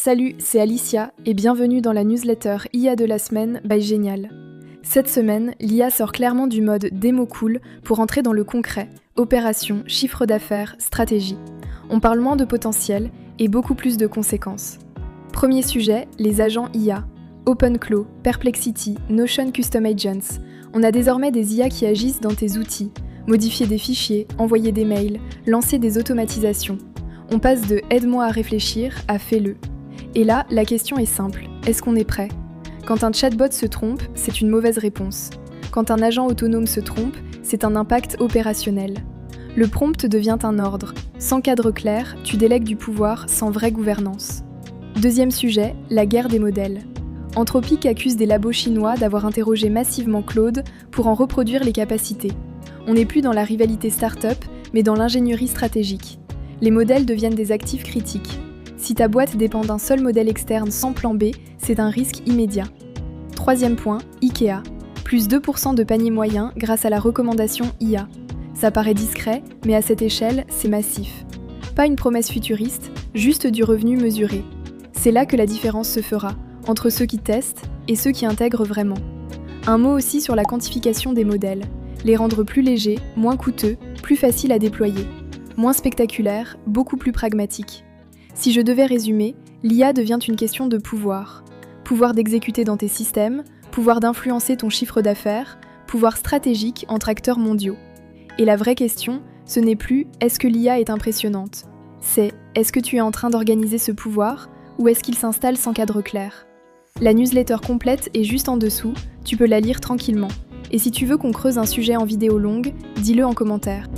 Salut, c'est Alicia et bienvenue dans la newsletter IA de la semaine by Génial. Cette semaine, l'IA sort clairement du mode démo cool pour entrer dans le concret, opération, chiffre d'affaires, stratégie. On parle moins de potentiel et beaucoup plus de conséquences. Premier sujet, les agents IA. OpenClaw, Perplexity, Notion Custom Agents. On a désormais des IA qui agissent dans tes outils, modifier des fichiers, envoyer des mails, lancer des automatisations. On passe de « aide-moi à réfléchir » à « fais-le ». Et là, la question est simple, est-ce qu'on est prêt ? Quand un chatbot se trompe, c'est une mauvaise réponse. Quand un agent autonome se trompe, c'est un impact opérationnel. Le prompt devient un ordre. Sans cadre clair, tu délègues du pouvoir sans vraie gouvernance. Deuxième sujet, la guerre des modèles. Anthropic accuse des labos chinois d'avoir interrogé massivement Claude pour en reproduire les capacités. On n'est plus dans la rivalité start-up, mais dans l'ingénierie stratégique. Les modèles deviennent des actifs critiques. Si ta boîte dépend d'un seul modèle externe sans plan B, c'est un risque immédiat. Troisième point, Ikea. Plus 2% de panier moyen grâce à la recommandation IA. Ça paraît discret, mais à cette échelle, c'est massif. Pas une promesse futuriste, juste du revenu mesuré. C'est là que la différence se fera, entre ceux qui testent et ceux qui intègrent vraiment. Un mot aussi sur la quantification des modèles. Les rendre plus légers, moins coûteux, plus faciles à déployer. Moins spectaculaires, beaucoup plus pragmatiques. Si je devais résumer, l'IA devient une question de pouvoir. Pouvoir d'exécuter dans tes systèmes, pouvoir d'influencer ton chiffre d'affaires, pouvoir stratégique entre acteurs mondiaux. Et la vraie question, ce n'est plus « est-ce que l'IA est impressionnante ?» C'est « est-ce que tu es en train d'organiser ce pouvoir ou est-ce qu'il s'installe sans cadre clair ?» La newsletter complète est juste en dessous, tu peux la lire tranquillement. Et si tu veux qu'on creuse un sujet en vidéo longue, dis-le en commentaire.